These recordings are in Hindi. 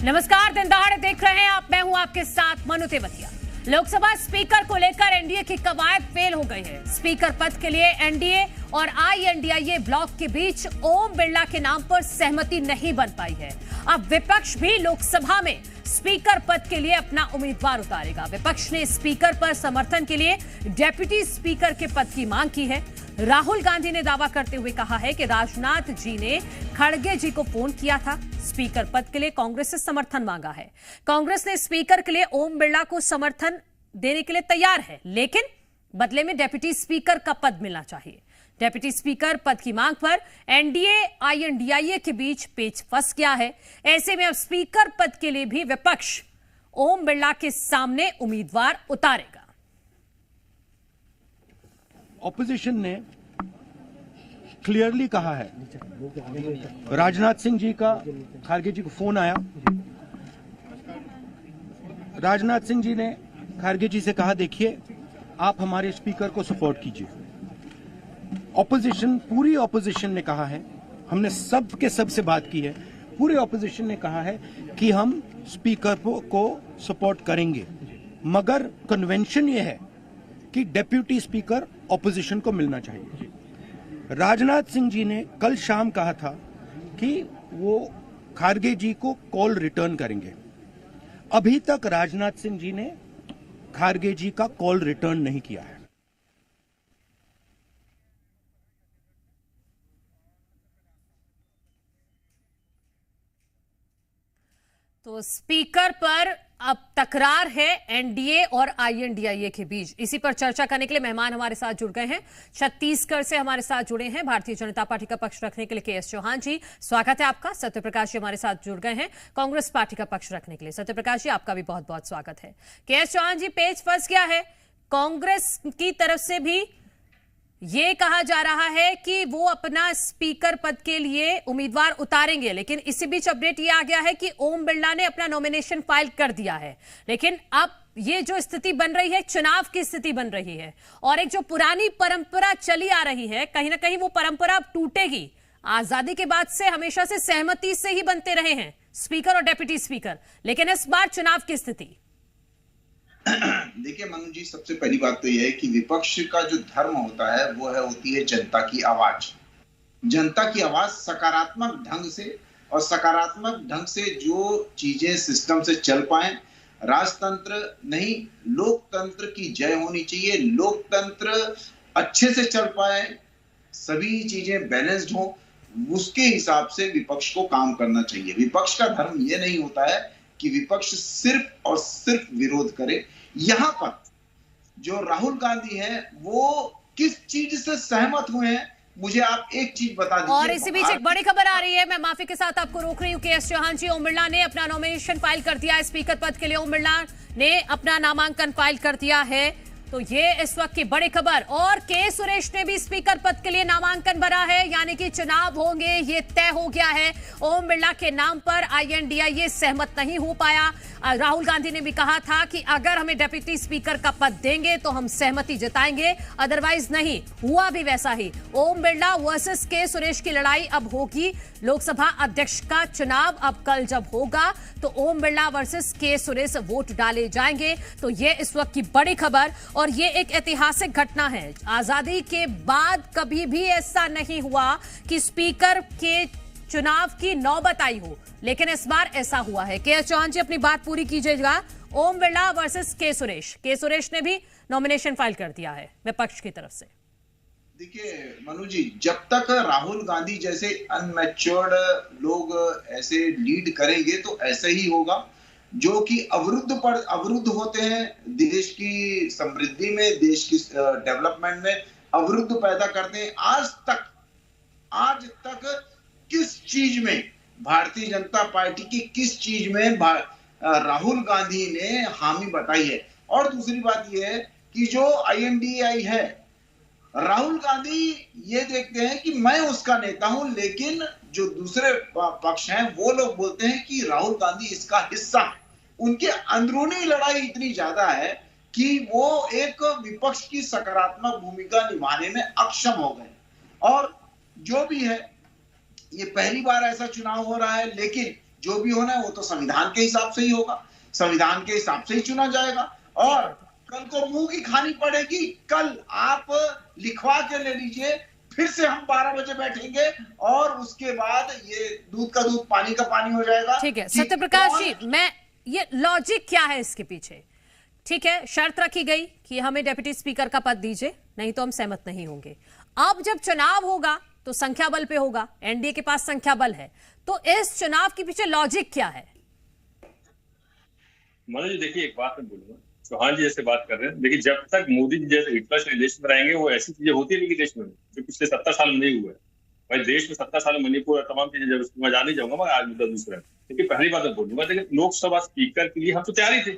नमस्कार, दिन दहाड़े देख रहे हैं आप। मैं हूं आपके साथ मनु तेवतिया। लोकसभा स्पीकर को लेकर एनडीए की कवायद फेल हो गई है। स्पीकर पद के लिए एनडीए और आईएनडीआईए ब्लॉक के बीच ओम बिरला के नाम पर सहमति नहीं बन पाई है। अब विपक्ष भी लोकसभा में स्पीकर पद के लिए अपना उम्मीदवार उतारेगा। विपक्ष ने स्पीकर पर समर्थन के लिए डेप्यूटी स्पीकर के पद की मांग की है। राहुल गांधी ने दावा करते हुए कहा है कि राजनाथ जी ने खड़गे जी को फोन किया था। स्पीकर पद के लिए कांग्रेस से समर्थन मांगा है। कांग्रेस ने स्पीकर के लिए ओम बिरला को समर्थन देने के लिए तैयार है, लेकिन बदले में डेप्यूटी स्पीकर का पद मिलना चाहिए। डेप्यूटी स्पीकर पद की मांग पर एनडीए आईएनडीआईए के बीच पेच फंस गया है। ऐसे में अब स्पीकर पद के लिए भी विपक्ष ओम बिरला के सामने उम्मीदवार उतारेगा। ऑपोजिशन ने क्लियरली कहा है, राजनाथ सिंह जी का खड़गे जी को फोन आया। राजनाथ सिंह जी ने खड़गे जी से कहा, देखिए आप हमारे स्पीकर को सपोर्ट कीजिए। ऑपोजिशन, पूरी ऑपोजिशन ने कहा है, हमने सब के सब से बात की है, पूरी ऑपोजिशन ने कहा है कि हम स्पीकर को सपोर्ट करेंगे, मगर कन्वेंशन ये है कि डेप्यूटी स्पीकर ऑपोजिशन को मिलना चाहिए। राजनाथ सिंह जी ने कल शाम कहा था कि वो खड़गे जी को कॉल रिटर्न करेंगे। अभी तक राजनाथ सिंह जी ने खड़गे जी का कॉल रिटर्न नहीं किया है। तो स्पीकर पर अब तकरार है एनडीए और आईएनडीआईए के बीच। इसी पर चर्चा करने के लिए मेहमान हमारे साथ जुड़ गए हैं। छत्तीसगढ़ से हमारे साथ जुड़े हैं भारतीय जनता पार्टी का पक्ष रखने के लिए के एस चौहान जी, स्वागत है आपका। सत्यप्रकाश जी हमारे साथ जुड़ गए हैं कांग्रेस पार्टी का पक्ष रखने के लिए। सत्यप्रकाश जी, आपका भी बहुत बहुत स्वागत है। के एस चौहान जी, पेच फंस गया है। कांग्रेस की तरफ से भी ये कहा जा रहा है कि वो अपना स्पीकर पद के लिए उम्मीदवार उतारेंगे, लेकिन इसी बीच अपडेट ये आ गया है कि ओम बिरला ने अपना नॉमिनेशन फाइल कर दिया है। लेकिन अब ये जो स्थिति बन रही है, चुनाव की स्थिति बन रही है, और एक जो पुरानी परंपरा चली आ रही है, कहीं ना कहीं वो परंपरा अब टूटेगी। आजादी के बाद से हमेशा से सहमति से ही बनते रहे हैं स्पीकर और डेप्यूटी स्पीकर, लेकिन इस बार चुनाव की स्थिति। देखिए मनु जी, सबसे पहली बात तो यह है कि विपक्ष का जो धर्म होता है वो होती है जनता की आवाज। जनता की आवाज सकारात्मक ढंग से, और सकारात्मक ढंग से जो चीजें सिस्टम से चल पाए, राजतंत्र नहीं लोकतंत्र की जय होनी चाहिए। लोकतंत्र अच्छे से चल पाए, सभी चीजें बैलेंस्ड हो, उसके हिसाब से विपक्ष को काम करना चाहिए। विपक्ष का धर्म यह नहीं होता है कि विपक्ष सिर्फ और सिर्फ विरोध करे। यहां पर जो राहुल गांधी हैं वो किस चीज से सहमत हुए हैं, मुझे आप एक चीज बता दीजिए। और इसी बीच एक बड़ी खबर आ रही है, मैं माफी के साथ आपको रोक रही हूं। के एस चौहान जी, ओम बिरला ने अपना नॉमिनेशन फाइल कर दिया है स्पीकर पद के लिए। ओम बिरला ने अपना नामांकन फाइल कर दिया है, तो ये इस वक्त की बड़ी खबर। और के सुरेश ने भी स्पीकर पद के लिए नामांकन भरा है, यानी कि चुनाव होंगे, ये तय हो गया है। ओम बिरला के नाम पर आईएनडीआईए सहमत नहीं हो पाया। राहुल गांधी ने भी कहा था कि अगर हमें डेप्यूटी स्पीकर का पद देंगे तो हम सहमति जताएंगे, अदरवाइज नहीं। हुआ भी वैसा ही। ओम बिरला वर्सेस के सुरेश की लड़ाई अब होगी। लोकसभा अध्यक्ष का चुनाव अब कल जब होगा तो ओम बिरला वर्सेस के सुरेश वोट डाले जाएंगे। तो ये इस वक्त की बड़ी खबर, और ये एक ऐतिहासिक घटना है। आजादी के बाद कभी भी ऐसा नहीं हुआ कि स्पीकर के चुनाव की नौबत आई हो, लेकिन इस बार ऐसा हुआ है। के एस चौहान जी, अपनी बात पूरी कीजिएगा। ओम बिरला वर्सेस के सुरेश। के सुरेश ने भी नॉमिनेशन फाइल कर दिया है विपक्ष की तरफ से। देखिए मनु जी, जब तक राहुल गांधी जैसे अनमैच्योर्ड लोग ऐसे लीड करेंगे तो ऐसे ही होगा, जो कि अवरुद्ध होते हैं देश की समृद्धि में, देश की डेवलपमेंट में अवरुद्ध पैदा करते हैं। आज तक किस चीज में भारतीय जनता पार्टी की किस चीज में राहुल गांधी ने हामी बताई है? और दूसरी बात यह है कि जो आईएनडीआई है, राहुल गांधी ये देखते हैं कि मैं उसका नेता हूं, लेकिन जो दूसरे पक्ष हैं वो लोग बोलते हैं कि राहुल गांधी इसका हिस्सा है। उनके अंदरूनी लड़ाई इतनी ज्यादा है कि वो एक विपक्ष की सकारात्मक भूमिका निभाने में अक्षम हो गए। और जो भी है, ये पहली बार ऐसा चुनाव हो रहा है, लेकिन जो भी होना है वो तो संविधान के हिसाब से ही होगा, संविधान के हिसाब से ही चुना जाएगा। और कल को मुंह की खानी पड़ेगी, कल आप लिखवा के ले लीजिए, फिर से हम 12 बजे बैठेंगे और उसके बाद ये दूध का दूध पानी का पानी हो जाएगा। ठीक है सत्यप्रकाश जी, मैं ये लॉजिक क्या है इसके पीछे? ठीक है, शर्त रखी गई कि हमें डिप्टी स्पीकर का पद दीजिए, नहीं तो हम सहमत नहीं होंगे। अब जब चुनाव होगा तो संख्या बल पे होगा, एनडीए के पास संख्या बल है, तो इस चुनाव के पीछे लॉजिक क्या है? मनोज जी देखिए, एक बात मैं बोलूंगा, चौहान जी जैसे बात कर रहे हैं, देखिए जब तक मोदी जी जैसे हिटलर से देश में रहेंगे वो ऐसी चीजें होती रहेंगी देश में जो पिछले 70 साल में नहीं हुआ है। भाई देश में 70 साल में मणिपुर और तमाम चीजें, जब मैं जाने जाऊंगा मगर आज मुद्दा दूसरा है। देखिए पहली बात मैं बोलूंगा, देखिए लोकसभा स्पीकर के लिए हम तो तैयार ही थे।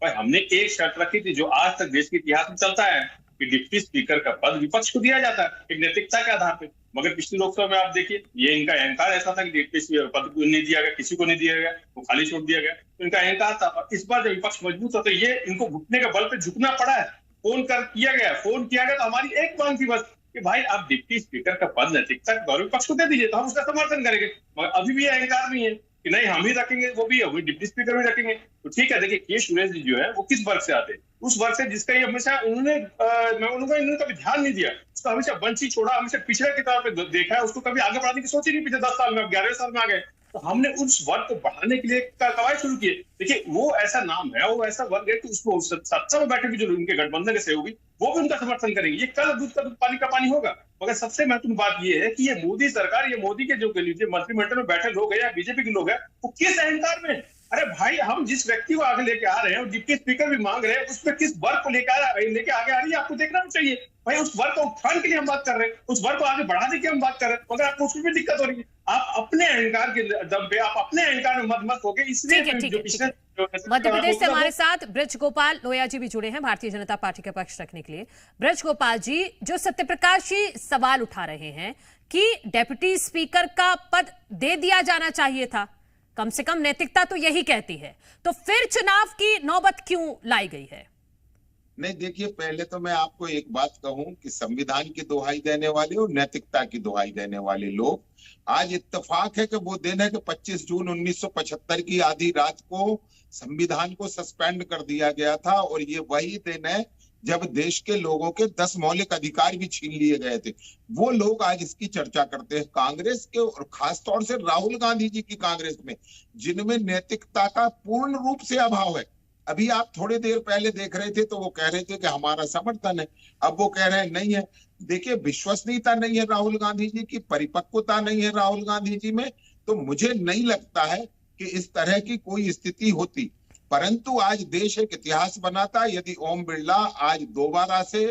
भाई हमने एक शर्त रखी थी जो आज तक देश के इतिहास में चलता है कि डिप्टी स्पीकर का पद विपक्ष को दिया जाता है एक नैतिकता के आधार पर। मगर पिछली लोकसभा में आप देखिए, ये इनका अहंकार ऐसा था कि डिप्टी पद को नहीं दिया गया, किसी को नहीं दिया गया, वो खाली छोड़ दिया गया, तो इनका अहंकार था। और इस बार जब विपक्ष मजबूत होता है, ये इनको घुटने के बल पे झुकना पड़ा है। फोन किया गया तो हमारी एक मांग थी बस कि भाई आप डिप्टी स्पीकर का पद नैतिकता के विपक्ष को दे दीजिए, तो हम उसका समर्थन करेंगे। मगर अभी भी अहंकार नहीं है कि नहीं हम ही रखेंगे, वो भी डिप्टी स्पीकर भी रखेंगे। तो ठीक है, देखिए के सुरेश जी जो है वो किस वर्ग से आते हैं, उस वर्ग से जिसका ये हमेशा उन्होंने कभी ध्यान नहीं दिया, उसको हमेशा बंशी छोड़ा, हमेशा पिछड़े के तौर पर देखा है, उसको कभी आगे बढ़ाने की सोची नहीं। पिछले 10 साल में, अब 11 साल में आ गए, तो हमने उस वर्ग को बढ़ाने के लिए कवायद शुरू किए। देखिए वो ऐसा नाम है, वो ऐसा वर्ग है कि उसको सत्ता में बैठे भी जो उनके गठबंधन के सहयोगी वो भी उनका समर्थन करेंगे। ये कल दूध का दूध पानी का पानी होगा। मगर सबसे महत्वपूर्ण बात ये है कि ये मोदी सरकार, ये मोदी के जो कह लीजिए मंत्रिमंडल में बैठे लोग हैं या बीजेपी के लोग हैं, वो किस अहंकार में? अरे भाई हम जिस व्यक्ति को आगे लेके आ रहे हैं और डिप्टी स्पीकर भी मांग रहे हैं, उस पर किस वर्ग को लेके आगे आ रही है आपको देखना चाहिए। भाई उस वर्ग को उत्थान के लिए हम बात कर रहे हैं, उस वर्ग को आगे बढ़ाने की हम बात कर रहे हैं, मगर आपको उसमें भी दिक्कत हो रही है। आप अपने अहंकार के दम पे, आप अपने अहंकार में मत हो गए, इसलिए मध्य प्रदेश से हमारे साथ ब्रज गोपाल लोया जी भी जुड़े हैं भारतीय जनता पार्टी का पक्ष रखने के लिए। ब्रज गोपाल जी, जो सत्यप्रकाश जी सवाल उठा रहे हैं कि डिप्टी स्पीकर का पद दे दिया जाना चाहिए था, कम से कम नैतिकता तो यही कहती है, तो फिर चुनाव की नौबत क्यों लाई गई है? नहीं देखिए, पहले तो मैं आपको एक बात कहूं कि संविधान की दुहाई देने वाले और नैतिकता की दुहाई देने वाले लोग, आज इत्तेफाक है कि वो दिन है कि 25 जून 1975 की आधी रात को संविधान को सस्पेंड कर दिया गया था, और ये वही दिन है जब देश के लोगों के 10 मौलिक अधिकार भी छीन लिए गए थे। वो लोग आज इसकी चर्चा करते हैं, कांग्रेस के और खासतौर से राहुल गांधी जी की कांग्रेस में, जिनमें नैतिकता का पूर्ण रूप से अभाव है। अभी आप थोड़ी देर पहले देख रहे थे तो वो कह रहे थे कि हमारा समर्थन है, अब वो कह रहे हैं नहीं है। देखिए विश्वसनीयता नहीं है राहुल गांधी जी की, परिपक्वता नहीं है राहुल गांधी जी में, तो मुझे नहीं लगता है कि इस तरह की कोई स्थिति होती। परंतु आज देश एक इतिहास बनाता यदि ओम बिरला आज दोबारा से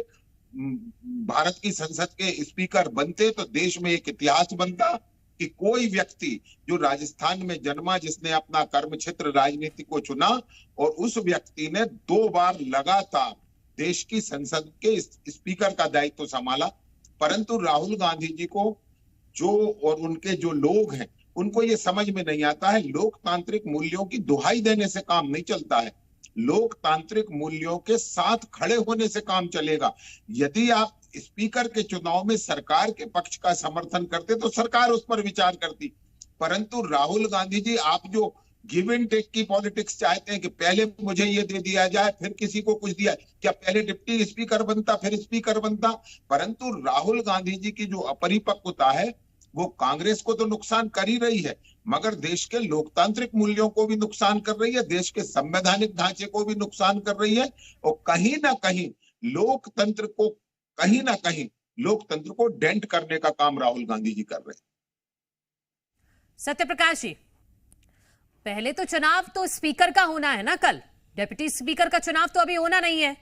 भारत की संसद के स्पीकर बनते, तो देश में एक इतिहास बनता कि कोई व्यक्ति जो राजस्थान में जन्मा, जिसने अपना कर्म क्षेत्र राजनीति को चुना और उस व्यक्ति ने 2 बार लगातार देश की संसद के स्पीकर का दायित्व संभाला। परंतु राहुल गांधी जी को और उनके जो लोग हैं उनको ये समझ में नहीं आता है, लोकतांत्रिक मूल्यों की दुहाई देने से काम नहीं चलता है, लोकतांत्रिक मूल्यों के साथ खड़े होने से काम चलेगा। यदि आप स्पीकर के चुनाव में सरकार के पक्ष का समर्थन करते तो सरकार उस पर विचार करती, परंतु राहुल गांधी जी आप जो गिव एंड टेक की पॉलिटिक्स चाहते हैं कि पहले मुझे ये दे दिया जाए फिर किसी को कुछ दिया, क्या पहले डिप्टी स्पीकर बनता फिर स्पीकर बनता? परंतु राहुल गांधी जी की जो अपरिपक्वता है वो कांग्रेस को तो नुकसान कर ही रही है, मगर देश के लोकतांत्रिक मूल्यों को भी नुकसान कर रही है, देश के संवैधानिक ढांचे को भी नुकसान कर रही है, और कहीं ना कहीं लोकतंत्र को डेंट करने का काम राहुल गांधी जी कर रहे हैं। सत्यप्रकाश जी, पहले तो चुनाव तो स्पीकर का होना है ना, कल डिप्टी स्पीकर का चुनाव तो अभी होना नहीं है।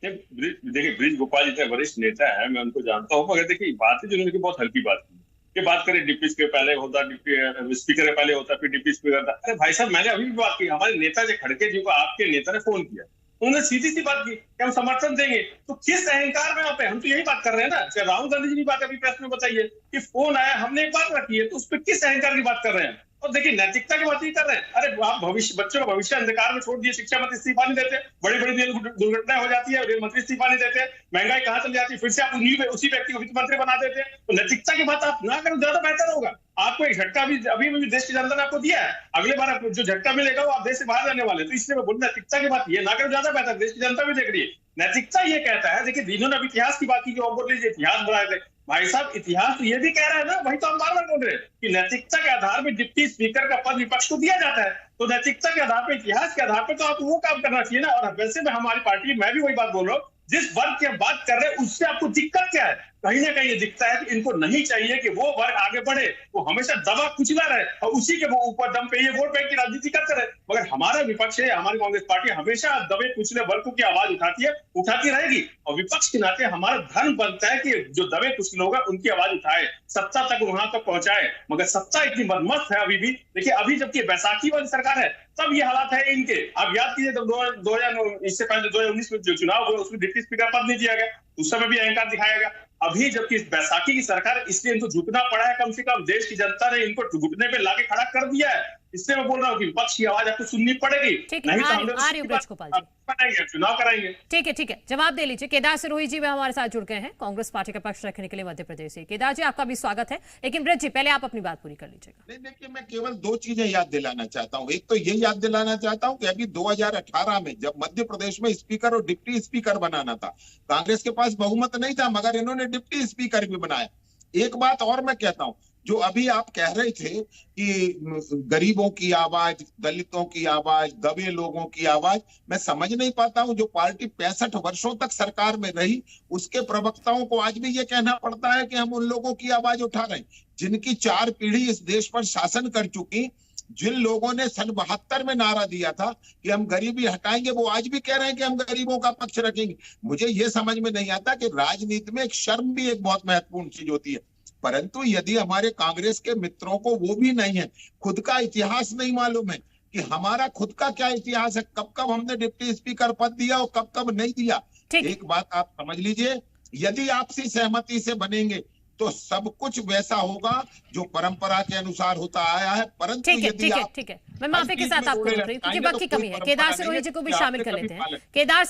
देखिए ब्रिज गोपाल जी वरिष्ठ नेता है, मैं उनको जानता हूँ, मगर देखिए बातें जो उन्होंने बहुत हल्की बात की कि बात करें डिप्टी के पहले होता, डिप्टी स्पीकर के पहले होता, फिर डिप्टी स्पीकर था। अरे भाई साहब, मैंने अभी भी बात की, हमारे नेता जो खड़के जी को आपके नेता ने फोन किया, उन्होंने सीधी सी बात की कि हम समर्थन देंगे, तो किस अहंकार में आप है? हम तो यही बात कर रहे हैं ना, राहुल गांधी जी की बात अभी प्रेस में बताइए कि फोन आया, हमने एक बात रखी है, तो उस पर किस अहंकार की बात कर रहे हैं? और देखिए नैतिकता की बात ही कर रहे हैं। अरे आप भविष्य बच्चों का भविष्य अंधकार में छोड़ दिए, शिक्षा मंत्री इस्तीफा नहीं देते, बड़ी बड़ी दुर्घटनाएं हो जाती है, रेल मंत्री इस्तीफा नहीं देते, महंगाई कहाँ चली जाती है, फिर से आप उसी व्यक्ति को वित्त मंत्री बना देते। तो नैतिकता की बात आप ना करो, ज्यादा बेहतर होगा। आपको एक झटका भी अभी भी देश की जनता ने आपको दिया है, अगले बार आपको जो झटका मिलेगा वो आप देश से बाहर जाने वाले। तो इसलिए मैं बोल नैतिकता की बात ये ना करो, ज्यादा बेहतर, देश की जनता भी देख रही है। नैतिकता ये कहता है, देखिए इन्होंने अभी इतिहास की बात की, जो बोल लीजिए इतिहास बनाए थे भाई साहब, इतिहास तो ये भी कह रहा है ना, वही तो हम बार बार बोल रहे हैं कि नैतिकता के आधार पर डिप्टी स्पीकर का पद विपक्ष को दिया जाता है। तो नैतिकता के आधार पर, इतिहास के आधार पर तो आपको वो काम करना चाहिए ना। और वैसे में हमारी पार्टी, मैं भी वही बात बोल रहा हूँ, जिस वर्ग की हम बात कर रहे हैं उससे आपको दिक्कत क्या है? कहीं ना कहीं ये दिखता है कि इनको नहीं चाहिए कि वो वर्ग आगे बढ़े, वो हमेशा दबा कुचला रहे और उसी के वो ऊपर दम पे ये वोट बैंक की राजनीति करते रहे। मगर हमारा विपक्ष है, हमारी कांग्रेस पार्टी हमेशा दबे कुचले वर्गों की आवाज उठाती है, उठाती रहेगी। और विपक्ष के नाते हमारा धर्म बनता है कि जो दबे कुचले लोग हैं उनकी आवाज उठाए, सत्ता तक वहां तक पहुंचाए। मगर सत्ता इतनी मदमस्त है अभी भी। देखिए अभी जबकि बैसाखी वाली सरकार है तब ये हालात है इनके। आप याद कीजिए जब इससे पहले 2019 में जो चुनाव हुआ उसमें डिप्टी स्पीकर पद नहीं दिया गया, उस समय भी अहंकार दिखाया गया। अभी जबकि बैसाखी की सरकार है इसलिए इनको झुकना पड़ा है, कम से कम देश की जनता ने इनको घुटने पे लाके खड़ा कर दिया है। इसलिए मैं बोल रहा हूँ कि विपक्ष की आवाज आपको सुननी पड़ेगी, नहीं तो हम लोग चुनाव कराएंगे। ठीक है, जवाब दे लीजिए। केदार सिरोही जी हमारे साथ जुड़ गए हैं कांग्रेस पार्टी का पक्ष रखने के लिए मध्य प्रदेश से। केदार जी आपका भी स्वागत है, लेकिन ब्रज जी पहले आप अपनी बात पूरी कर लीजिएगा। नहीं देखिए, मैं केवल दो चीजें याद दिलाना चाहता हूँ। एक तो ये याद दिलाना चाहता हूँ कि अभी 2018 में जब मध्य प्रदेश में स्पीकर और डिप्टी स्पीकर बनाना था, कांग्रेस के पास बहुमत नहीं था, मगर इन्होंने डिप्टी स्पीकर भी बनाया। एक बात और मैं कहता हूँ, जो अभी आप कह रहे थे कि गरीबों की आवाज, दलितों की आवाज, दबे लोगों की आवाज, मैं समझ नहीं पाता हूं। जो पार्टी 65 वर्षों तक सरकार में रही, उसके प्रवक्ताओं को आज भी ये कहना पड़ता है कि हम उन लोगों की आवाज उठा रहे हैं जिनकी 4 पीढ़ी इस देश पर शासन कर चुकी। जिन लोगों ने सन 72 में नारा दिया था कि हम गरीबी हटाएंगे, वो आज भी कह रहे हैं कि हम गरीबों का पक्ष रखेंगे। मुझे ये समझ में नहीं आता कि राजनीति में एक शर्म भी एक बहुत महत्वपूर्ण चीज होती है। परंतु यदि हमारे कांग्रेस के मित्रों को वो भी नहीं है, खुद का इतिहास नहीं मालूम है कि हमारा खुद का क्या इतिहास है, कब कब हमने डिप्टी स्पीकर पद दिया और कब कब नहीं दिया। एक बात आप समझ लीजिए, यदि आपसी सहमति से बनेंगे तो सब कुछ वैसा होगा जो परंपरा के अनुसार होता आया है। परंतु ठीक है, मैं माफी के साथ आपको रोक रही हूँ क्योंकि वक्त की कमी है। केदार सिरोही जी को भी शामिल कर लेते हैं। केदार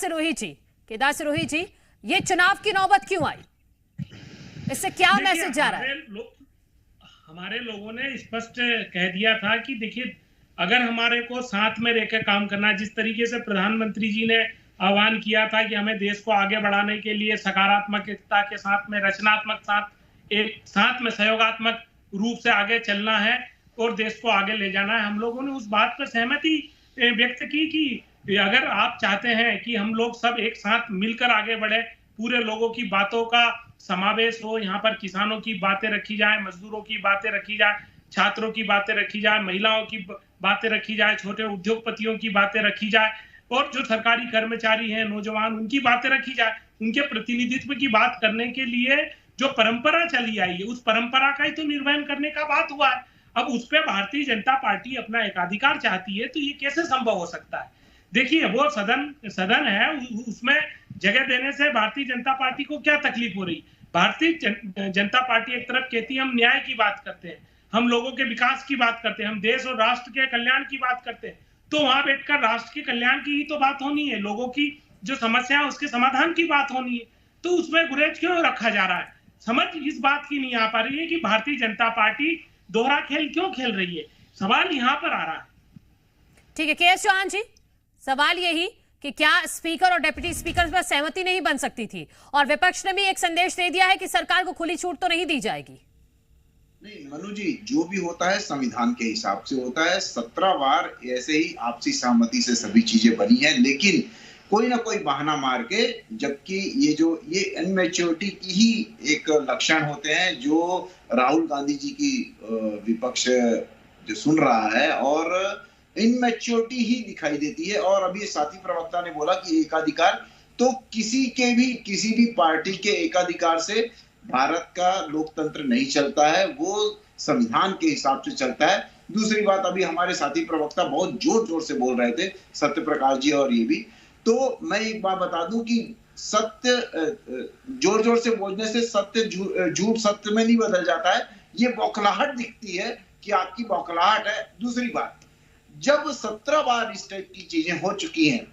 सिरोही जी, ये चुनाव की नौबत क्यों आई? इससे क्या मैसेज जा रहा है? हमारे लोगों ने स्पष्ट कह दिया था कि देखिए, अगर हमारे को साथ में रहकर काम करना है, जिस तरीके से प्रधानमंत्री जी ने आह्वान किया था कि हमें देश को आगे बढ़ाने के लिए सकारात्मकता के साथ में, रचनात्मक एक साथ में सहयोगात्मक रूप से आगे चलना है और देश को आगे ले जाना है, हम लोगों ने उस बात पर सहमति व्यक्त की कि अगर आप चाहते हैं कि हम लोग सब एक साथ मिलकर आगे बढ़े, पूरे लोगों की बातों का समावेश हो, यहाँ पर किसानों की बातें रखी जाए, मजदूरों की बातें रखी जाए, छात्रों की बातें रखी जाए, महिलाओं की बातें रखी जाए, छोटे उद्योगपतियों की बातें रखी जाए और जो सरकारी कर्मचारी हैं, नौजवान, उनकी बातें रखी जाए। उनके प्रतिनिधित्व की बात करने के लिए जो परंपरा चली आई है, उस परंपरा का ही तो निर्वहन करने का बात हुआ है। अब उस पर भारतीय जनता पार्टी अपना एकाधिकार चाहती है, तो ये कैसे संभव हो सकता है? देखिए, वो सदन है, उसमें जगह देने से भारतीय जनता पार्टी को क्या तकलीफ हो रही? भारतीय जनता पार्टी एक तरफ कहती है हम न्याय की बात करते हैं, हम लोगों के विकास की बात करते हैं, हम देश और राष्ट्र के कल्याण की बात करते हैं, तो वहां बैठकर राष्ट्र के कल्याण की ही तो बात होनी है, लोगों की जो समस्या है उसके समाधान की बात होनी है। तो उसमें गुरेज क्यों रखा जा रहा है? समझ इस बात की नहीं आ पा रही है कि भारतीय जनता पार्टी दोहरा खेल क्यों खेल रही है। सवाल यहाँ पर आ रहा है। ठीक है, के.एस. चौहान जी, सवाल यही कि क्या स्पीकर और डिप्टी स्पीकर पर सहमति नहीं बन सकती थी? और विपक्ष ने भी एक संदेश दे दिया है कि सरकार को खुली छूट तो नहीं दी जाएगी। नहीं मनु जी, जो भी होता है संविधान के हिसाब से होता है। 17 बार ऐसे ही आपसी सहमति से सभी चीजें बनी है, लेकिन कोई ना कोई बहाना मार के, जबकि ये इनमेच्योरिटी की ही एक लक्षण होते हैं जो राहुल गांधी जी की विपक्ष जो सुन रहा है, और इनमेच्योरिटी ही दिखाई देती है। और अभी साथी प्रवक्ता ने बोला कि एकाधिकार, तो किसी भी पार्टी के एकाधिकार से भारत का लोकतंत्र नहीं चलता है, वो संविधान के हिसाब से चलता है। दूसरी बात, अभी हमारे साथी प्रवक्ता बहुत जोर जोर से बोल रहे थे, सत्य प्रकाश जी और ये भी, तो मैं एक बात बता दूं कि सत्य जोर जोर से बोलने से सत्य झूठ सत्य में नहीं बदल जाता है। ये बौखलाहट दिखती है कि आपकी बौखलाहट है। दूसरी बात, जब 17 बार इस टाइप की चीजें हो चुकी हैं,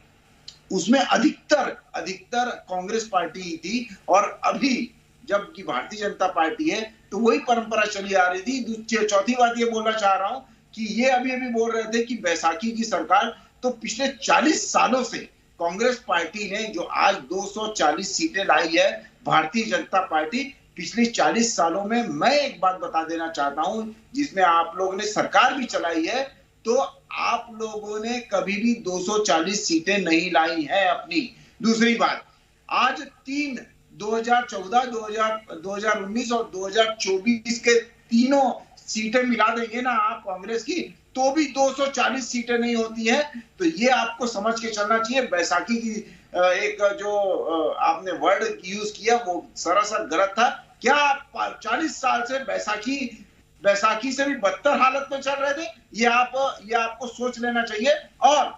उसमें अधिकतर कांग्रेस पार्टी ही थी, और अभी जबकि भारतीय जनता पार्टी है तो वही परंपरा चली आ रही थी। चौथी बात ये बोलना चाह रहा हूं कि ये अभी बोल रहे थे कि बैसाखी की सरकार, तो पिछले 40 सालों से कांग्रेस पार्टी ने जो आज 240 सीटें लाई है, भारतीय जनता पार्टी पिछली 40 सालों में, मैं एक बात बता देना चाहता हूं, जिसमें आप लोगों ने सरकार भी चलाई है, तो आप लोगों ने कभी भी 240 सीटें नहीं लाई हैं अपनी। दूसरी बात, आज 2014, 2019 और 2024 के तीनों सीटें मिला देंगे ना आप कांग्रेस की, तो भी 240 सीटें नहीं होती हैं। तो ये आपको समझ के चलना चाहिए। बैसाखी की एक जो आपने वर्ड यूज किया वो सरासर गलत था। क्या आप 40 साल से बैसाखी से भी बदतर हालत में चल रहे थे? ये आपको सोच लेना चाहिए। और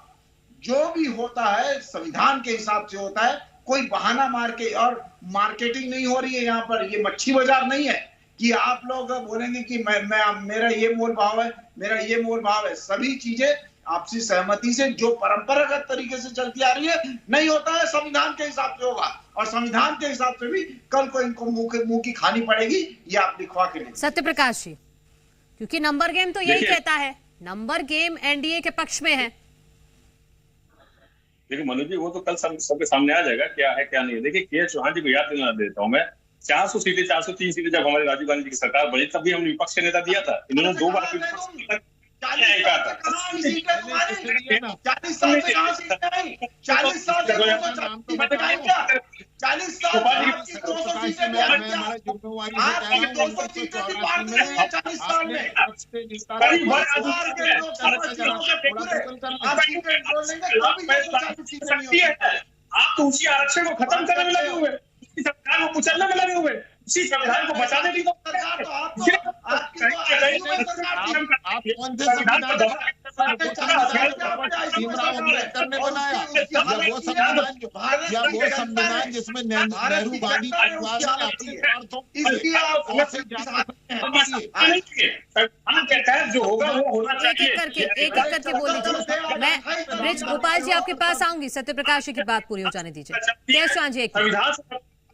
जो भी होता है संविधान के हिसाब से होता है, कोई बहाना मार के, और मार्केटिंग नहीं हो रही है यहाँ पर। ये मच्छी बाजार नहीं है कि आप लोग बोलेंगे कि मेरा ये मोल भाव है, मेरा ये मोल भाव है। सभी चीजें आपसी सहमति से, जो परंपरागत तरीके से चलती आ रही है, नहीं होता है, संविधान के हिसाब से होगा। और संविधान के हिसाब से भी कल को इनको मुंह की खानी पड़ेगी। ये आप लिखवा के लेंगे। सत्य प्रकाश जी, क्योंकि नंबर गेम तो यही कहता है, नंबर गेम एनडीए के पक्ष में है। देखिए मनोज जी, वो तो कल सबके सामने आ जाएगा क्या है क्या नहीं है। देखिए के चौहान जी को याद दिला देता हूं मैं, 400 सीटें 403 सीटें जब हमारे राजीव गांधी जी की सरकार बनी, तब भी हमने विपक्ष के नेता दिया था। इन्होंने 2 बार 40 साल से कहां सीटें आई? 40 साल से 40 साल आपकी 200 सीटें भी आई क्या? आपकी 200 सीटें भी पार नहीं है 40 साल में। आप सीटें जोड़ लेंगे तो भी 240 सीटें नहीं होती। आप तो उसी आरक्षण को खत्म करने में लगे हुए, उसी संविधान को कुचलने में लगे हुए, उसी संविधान को बचाने की संविधान जिसमें नेहरूवादी के तहत जो होगा वो होना चाहिए। एक करके बोल लीजिए। मैं ब्रिज गोपाल जी आपके पास आऊंगी, सत्य प्रकाश जी की बात पूरी हो जाने दीजिए।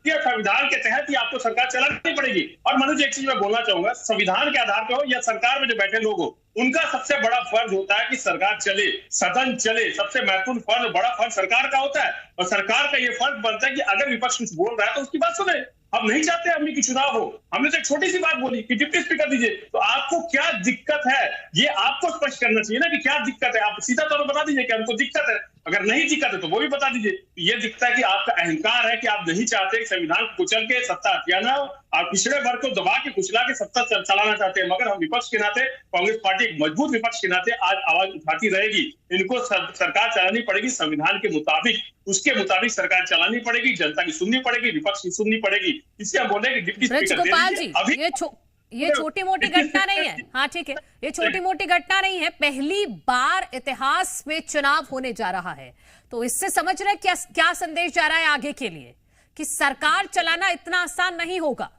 संविधान के तहत ही आपको सरकार चलानी पड़ेगी। और मनोज, एक चीज मैं बोलना चाहूंगा, संविधान के आधार पर हो या सरकार में जो बैठे लोग हो, उनका सबसे बड़ा फर्ज होता है कि सरकार चले, सदन चले। सबसे महत्वपूर्ण फर्ज, बड़ा फर्ज सरकार का होता है। और सरकार का ये फर्ज बनता है कि अगर विपक्ष कुछ बोल रहा है तो उसकी बात सुने। हम नहीं चाहते हमने की चुनाव हो, हमने तो एक छोटी सी बात बोली कि डिप्टी स्पीकर दीजिए। तो आपको क्या दिक्कत है, ये आपको स्पष्ट करना चाहिए ना कि क्या दिक्कत है। आप सीधा तौर पर बता दीजिए कि हमको दिक्कत है, अगर नहीं दिक्कत है तो वो भी बता दीजिए। ये दिखता है कि आपका अहंकार है कि आप नहीं चाहते संविधान को कुचल के सत्ता हथियाना हो, आप पिछड़े वर्ग को दबा के कुचला के सत्ता चलाना चाहते हैं। मगर हम विपक्ष के नाते, कांग्रेस पार्टी एक मजबूत विपक्ष के नाते आज आवाज उठाती रहेगी। इनको सरकार चलानी पड़ेगी संविधान के मुताबिक, उसके मुताबिक सरकार चलानी पड़ेगी, जनता की सुननी पड़ेगी, विपक्ष की सुननी पड़ेगी। इसलिए हम बोले कि डिप्टी स्पीकर ये छोटी मोटी घटना नहीं है। हाँ ठीक है, ये छोटी मोटी घटना नहीं है, पहली बार इतिहास में चुनाव होने जा रहा है। तो इससे समझ रहे क्या संदेश जा रहा है आगे के लिए, कि सरकार चलाना इतना आसान नहीं होगा।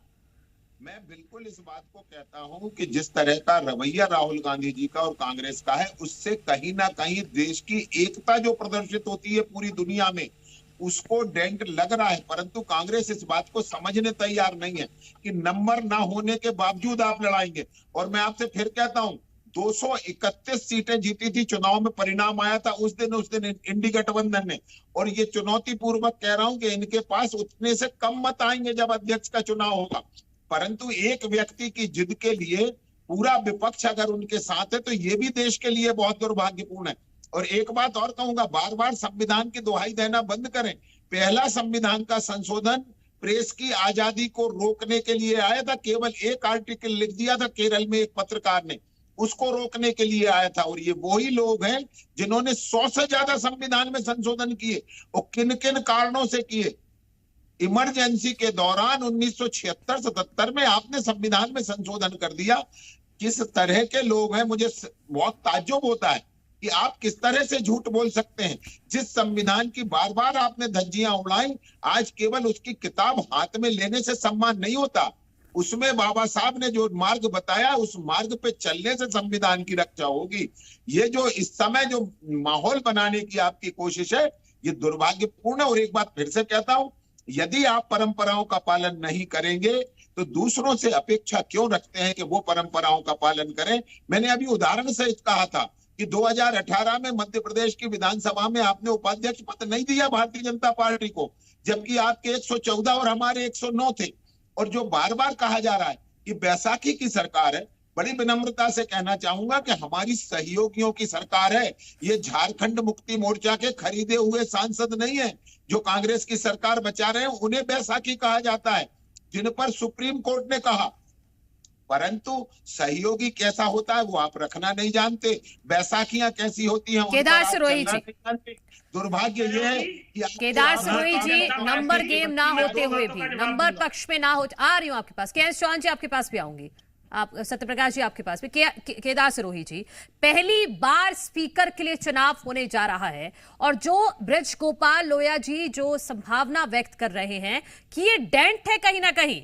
मैं बिल्कुल इस बात को कहता हूं कि जिस तरह का रवैया राहुल गांधी जी का और कांग्रेस का है, उससे कहीं ना कहीं देश की एकता जो प्रदर्शित होती है पूरी दुनिया में, उसको डेंट लग रहा है। परंतु कांग्रेस इस बात को समझने तैयार नहीं है कि नंबर ना होने के बावजूद आप लड़ाएंगे। और मैं आपसे फिर कहता हूं, 231 सीटें जीती थी, चुनाव में परिणाम आया था उस दिन इंडी गठबंधन ने। और ये चुनौती पूर्वक कह रहा हूं कि इनके पास उतने से कम मत आएंगे जब अध्यक्ष का चुनाव होगा। परंतु एक व्यक्ति की जिद के लिए पूरा विपक्ष अगर उनके साथ है तो ये भी देश के लिए बहुत दुर्भाग्यपूर्ण है। और एक बात और कहूंगा, बार बार संविधान की दुहाई देना बंद करें। पहला संविधान का संशोधन प्रेस की आजादी को रोकने के लिए आया था, केवल एक आर्टिकल लिख दिया था केरल में एक पत्रकार ने, उसको रोकने के लिए आया था। और ये वही लोग हैं जिन्होंने 100 से ज्यादा संविधान में संशोधन किए, और किन किन कारणों से किए। इमरजेंसी के दौरान 1976-77 में आपने संविधान में संशोधन कर दिया। किस तरह के लोग हैं, मुझे बहुत ताज्जुब होता है कि आप किस तरह से झूठ बोल सकते हैं। जिस संविधान की बार बार आपने धज्जियां उड़ाई, आज केवल उसकी किताब हाथ में लेने से सम्मान नहीं होता। उसमें बाबा साहब ने जो मार्ग बताया उस मार्ग पे चलने से संविधान की रक्षा होगी। ये जो इस समय जो माहौल बनाने की आपकी कोशिश है ये दुर्भाग्यपूर्ण है। और एक बात फिर से कहता हूं, यदि आप परंपराओं का पालन नहीं करेंगे तो दूसरों से अपेक्षा क्यों रखते हैं कि वो परंपराओं का पालन करें। मैंने अभी उदाहरण से कहा था कि 2018 में मध्य प्रदेश की विधानसभा में आपने उपाध्यक्ष पद नहीं दिया भारतीय जनता पार्टी को, जबकि आपके 114 और हमारे 109 थे। और जो बार बार कहा जा रहा है कि बैसाखी की सरकार है, बड़ी विनम्रता से कहना चाहूंगा कि हमारी सहयोगियों की सरकार है। ये झारखंड मुक्ति मोर्चा के खरीदे हुए सांसद नहीं है। जो कांग्रेस की सरकार बचा रहे हैं उन्हें बैसाखी कहा जाता है, जिन पर सुप्रीम कोर्ट ने कहा। परंतु सहयोगी कैसा होता है वो आप रखना नहीं जानते, बैसाखियां कैसी होती हैं केदार सिरोही जी, दुर्भाग्य ये है कि केदार सिरोही जी, नंबर गेम ना होते हुए भी, नंबर पक्ष में ना हो, आ रही हूं आपके पास। के एस चौहान जी आपके पास भी आऊंगी, आप सत्यप्रकाश जी आपके पास भी। केदार सिरोही जी, पहली बार स्पीकर के लिए चुनाव होने जा रहा है और जो ब्रज गोपाल लोया जी जो संभावना व्यक्त कर रहे हैं कि ये डेंट है कहीं ना कहीं,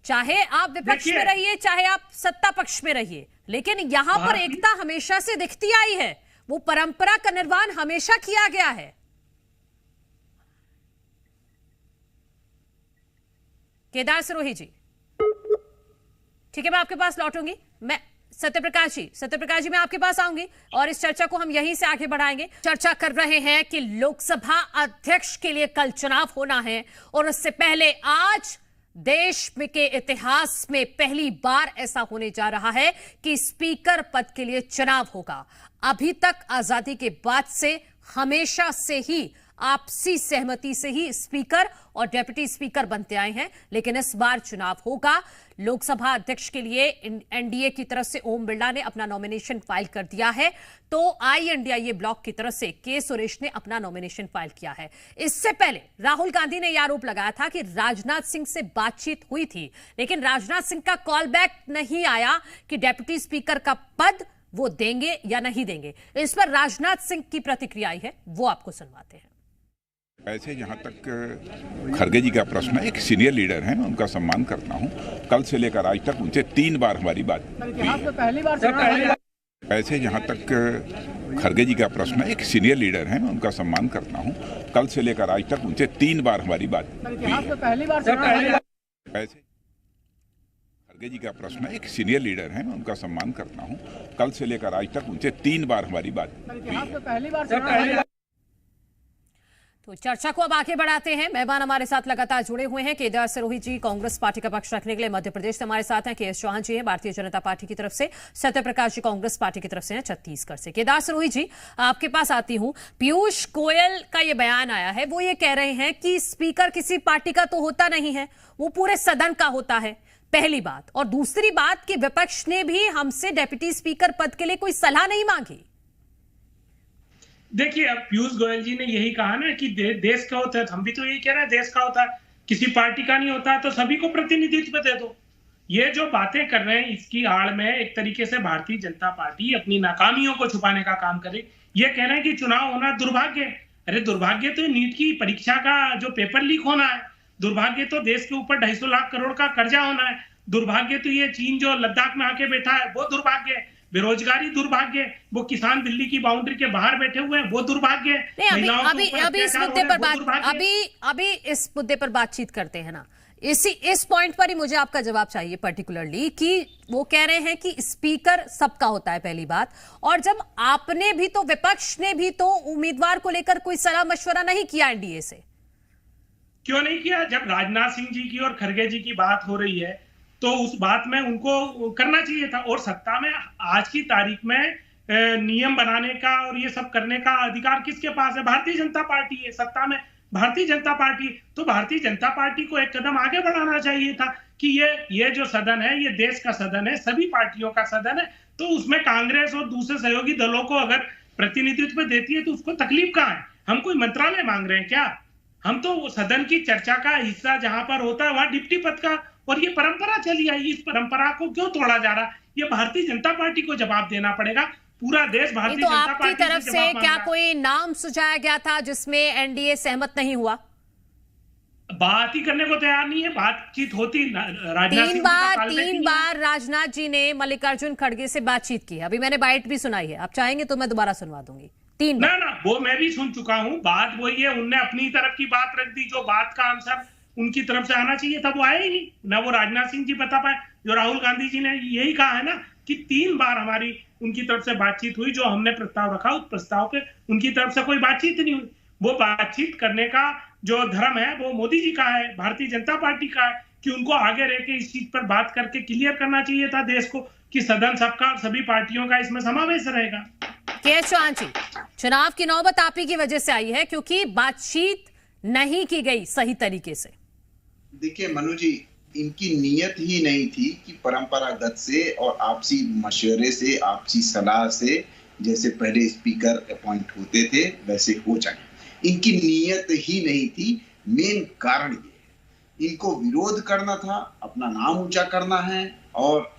चाहे आप विपक्ष में रहिए चाहे आप सत्ता पक्ष में रहिए, लेकिन यहां पर एकता हमेशा से दिखती आई है, वो परंपरा का निर्वहन हमेशा किया गया है। केदार सिरोही जी, ठीक है, मैं आपके पास लौटूंगी। मैं सत्यप्रकाश जी मैं आपके पास आऊंगी और इस चर्चा को हम यहीं से आगे बढ़ाएंगे। चर्चा कर रहे हैं कि लोकसभा अध्यक्ष के लिए कल चुनाव होना है और उससे पहले आज देश में के इतिहास में पहली बार ऐसा होने जा रहा है कि स्पीकर पद के लिए चुनाव होगा। अभी तक आजादी के बाद से हमेशा से ही आपसी सहमति से ही स्पीकर और डेप्यूटी स्पीकर बनते आए हैं, लेकिन इस बार चुनाव होगा। लोकसभा अध्यक्ष के लिए एनडीए की तरफ से ओम बिरला ने अपना नॉमिनेशन फाइल कर दिया है, तो INDIA ब्लॉक की तरफ से के सुरेश ने अपना नॉमिनेशन फाइल किया है। इससे पहले राहुल गांधी ने यह आरोप लगाया था कि राजनाथ सिंह से बातचीत हुई थी, लेकिन राजनाथ सिंह का कॉल बैक नहीं आया कि डेप्यूटी स्पीकर का पद वो देंगे या नहीं देंगे। इस पर राजनाथ सिंह की प्रतिक्रिया आई है, वो आपको सुनवाते हैं। ऐसे जहाँ तक खड़गे जी का प्रश्न है, एक सीनियर लीडर हैं, मैं उनका सम्मान करता हूँ। कल से लेकर आज तक उनसे 3 बार हमारी बात हुई। ऐसे जहाँ तक खड़गे जी का प्रश्न है, एक सीनियर लीडर हैं, मैं उनका सम्मान करता हूँ। कल से लेकर आज तक उनसे 3 बार हमारी बात हुई। ऐसे खड़गे जी का प्रश्न है, एक सीनियर लीडर हैं, मैं उनका सम्मान करता हूँ। कल से लेकर आज तक उनसे 3 बार हमारी बात हुई। तो चर्चा को अब आगे बढ़ाते हैं। मेहमान हमारे साथ लगातार जुड़े हुए हैं। केदार सिरोही जी कांग्रेस पार्टी का पक्ष रखने के लिए मध्य प्रदेश से हमारे साथ हैं। के एस चौहान जी हैं भारतीय जनता पार्टी की तरफ से, सत्यप्रकाश जी कांग्रेस पार्टी की तरफ से हैं छत्तीसगढ़ से। केदार सिरोही जी आपके पास आती हूं। पीयूष गोयल का ये बयान आया है, वो ये कह रहे हैं कि स्पीकर किसी पार्टी का तो होता नहीं है, वो पूरे सदन का होता है, पहली बात। और दूसरी बात कि विपक्ष ने भी हमसे डेप्यूटी स्पीकर पद के लिए कोई सलाह नहीं मांगी। देखिए, अब पीयूष गोयल जी ने यही कहा ना कि देश का होता है, तो हम भी तो यही कह रहे हैं देश का होता है, किसी पार्टी का नहीं होता तो सभी को प्रतिनिधित्व दे दो। ये जो बातें कर रहे हैं इसकी आड़ में एक तरीके से भारतीय जनता पार्टी अपनी नाकामियों को छुपाने का काम करे। ये कह रहे हैं कि चुनाव होना दुर्भाग्य। अरे दुर्भाग्य तो नीट की परीक्षा का जो पेपर लीक होना है, दुर्भाग्य तो देश के ऊपर 250 लाख करोड़ का कर्जा होना है, दुर्भाग्य तो ये चीन जो लद्दाख में आके बैठा है वो दुर्भाग्य है, बेरोजगारी दुर्भाग्य, वो किसान दिल्ली की बाउंड्री के बाहर बैठे हुए हैं वो दुर्भाग्य है। अभी इस मुद्दे पर बातचीत करते हैं ना, इस पॉइंट पर ही मुझे आपका जवाब चाहिए पर्टिकुलरली, कि वो कह रहे हैं कि स्पीकर सबका होता है पहली बात, और जब आपने भी तो विपक्ष ने भी तो उम्मीदवार को लेकर कोई सलाह मशवरा नहीं किया एनडीए से। क्यों नहीं किया? जब राजनाथ सिंह जी की और खड़गे जी की बात हो रही है तो उस बात में उनको करना चाहिए था। और सत्ता में आज की तारीख में नियम बनाने का और ये सब करने का अधिकार किसके पास है? भारतीय जनता पार्टी है सत्ता में, भारतीय जनता पार्टी। तो भारतीय जनता पार्टी को एक कदम आगे बढ़ाना चाहिए था कि ये जो सदन है ये देश का सदन है, सभी पार्टियों का सदन है, तो उसमें कांग्रेस और दूसरे सहयोगी दलों को अगर प्रतिनिधित्व देती है तो उसको तकलीफ कहाँ है? हम कोई मंत्रालय मांग रहे हैं क्या? हम तो सदन की चर्चा का हिस्सा जहां पर होता है वहां डिप्टी पद का, और ये परंपरा चली आई, इस परंपरा को क्यों तोड़ा जा रहा? ये भारतीय जनता पार्टी को जवाब देना पड़ेगा। पूरा देश भारतीय जनता पार्टी की तरफ से क्या कोई नाम सुझाया गया था जिसमें एनडीए सहमत नहीं हुआ? बात ही करने को तैयार नहीं है। बातचीत होती राजनाथ सिंह तीन बार राजनाथ जी ने मल्लिकार्जुन खड़गे से बातचीत की है। अभी मैंने बाइट भी सुनाई है, आप चाहेंगे तो मैं दोबारा सुनवा दूंगी। 3 बार ना वो मैं भी सुन चुका हूँ। बात वही है, उनने अपनी तरफ की बात रख दी, जो बात का आंसर उनकी तरफ से आना चाहिए था वो आया ही नहीं। ना वो राजनाथ सिंह जी बता पाए। जो राहुल गांधी जी ने यही कहा है ना कि 3 बार हमारी उनकी तरफ से बातचीत हुई, जो हमने प्रस्ताव रखा उस प्रस्ताव पे उनकी तरफ से कोई बातचीत नहीं हुई। वो बातचीत करने का जो धर्म है वो मोदी जी का है, भारतीय जनता पार्टी का है, कि उनको आगे रह के इस चीज पर बात करके क्लियर करना चाहिए था देश को कि सदन सबका, सभी पार्टियों का इसमें समावेश रहेगा। के चौहान जी, चुनाव की नौबत आप ही की वजह से आई है क्योंकि बातचीत नहीं की गई सही तरीके से। देखिए मनु जी, इनकी नीयत ही नहीं थी कि परंपरागत से और आपसी मशवरे से, आपसी सलाह से जैसे पहले स्पीकर अपॉइंट होते थे वैसे हो जाए। इनकी नीयत ही नहीं थी। मेन कारण ये है, इनको विरोध करना था, अपना नाम ऊंचा करना है, और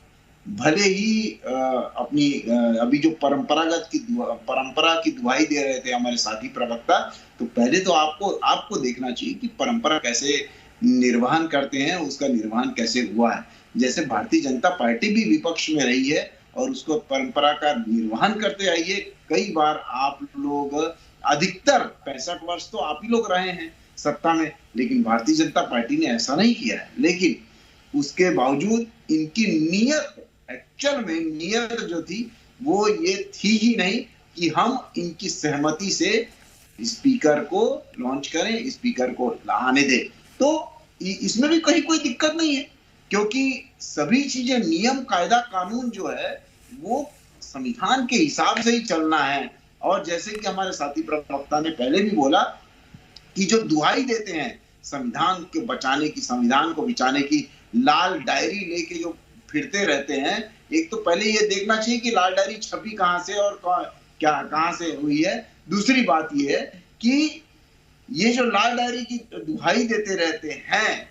भले ही अपनी अभी जो परंपरा की दुहाई दे रहे थे हमारे साथी प्रवक्ता, तो पहले तो आपको देखना चाहिए कि परंपरा कैसे निर्वहन करते हैं, उसका निर्वहन कैसे हुआ है। जैसे भारतीय जनता पार्टी भी विपक्ष में रही है और उसको परंपरा का निर्वहन करते आई है। कई बार आप लोग, अधिकतर 65 वर्ष तो आप ही लोग रहे हैं सत्ता में, लेकिन भारतीय जनता पार्टी ने ऐसा नहीं किया है। लेकिन उसके बावजूद इनकी नीयत, एक्चुअल में नीयत जो थी वो ये थी ही नहीं कि हम इनकी सहमति से स्पीकर को लॉन्च करें, स्पीकर को आने दें। तो इसमें भी कहीं कोई दिक्कत नहीं है, क्योंकि सभी चीजें, नियम, कायदा, कानून जो है वो संविधान के हिसाब से ही चलना है। और जैसे कि हमारे साथी प्रवक्ता ने पहले भी बोला कि जो दुहाई देते हैं संविधान के बचाने की, संविधान को बचाने की, लाल डायरी लेके जो फिरते रहते हैं, एक तो पहले ये देखना चाहिए कि लाल डायरी छपी कहां से और कहां से हुई है। दूसरी बात ये है कि ये जो लाल डायरी की दुहाई देते रहते हैं,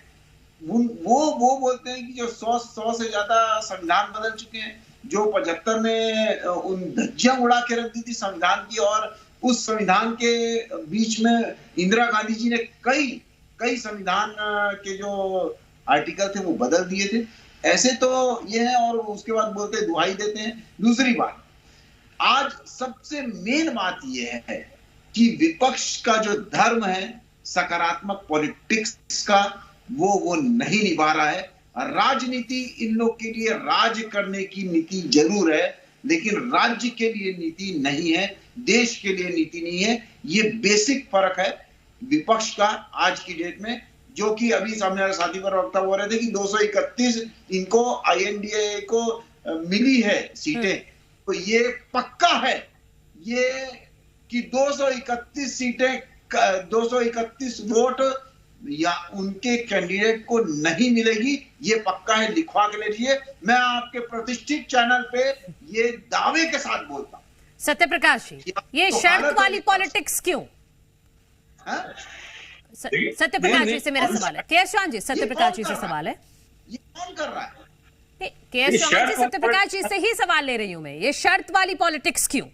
वो बोलते हैं कि जो 100 से ज्यादा संविधान बदल चुके हैं, जो 75 में उन धज्जियां उड़ा के रख दी थी संविधान की, और उस संविधान के बीच में इंदिरा गांधी जी ने कई संविधान के जो आर्टिकल थे वो बदल दिए थे। ऐसे तो ये है, और उसके बाद बोलते दुहाई देते हैं। दूसरी बात, आज सबसे मेन बात ये है कि विपक्ष का जो धर्म है सकारात्मक पॉलिटिक्स का, वो नहीं निभा रहा है। राजनीति इन लोग के लिए राज करने की नीति जरूर है, लेकिन राज्य के लिए नीति नहीं है, देश के लिए नीति नहीं है। ये बेसिक फर्क है विपक्ष का आज की डेट में, जो कि अभी सामने साथी पर वक्ता बोल रहे थे कि 231 इनको INDA को मिली है सीटें। तो ये पक्का है ये कि 231 सीटें, 231 वोट या उनके कैंडिडेट को नहीं मिलेगी, ये पक्का है। लिखवा के लीजिए, मैं आपके प्रतिष्ठित चैनल पे ये दावे के साथ बोलता हूं। सत्यप्रकाश जी, ये तो शर्त वाली पॉलिटिक्स क्यों? सत्यप्रकाश जी से मेरा सवाल है। के चौहान जी, सत्यप्रकाश जी से सवाल है, ये कौन कर रहा है? के चौहान जी, सत्यप्रकाश जी से ही सवाल ले रही हूं मैं, ये शर्त वाली पॉलिटिक्स क्यों?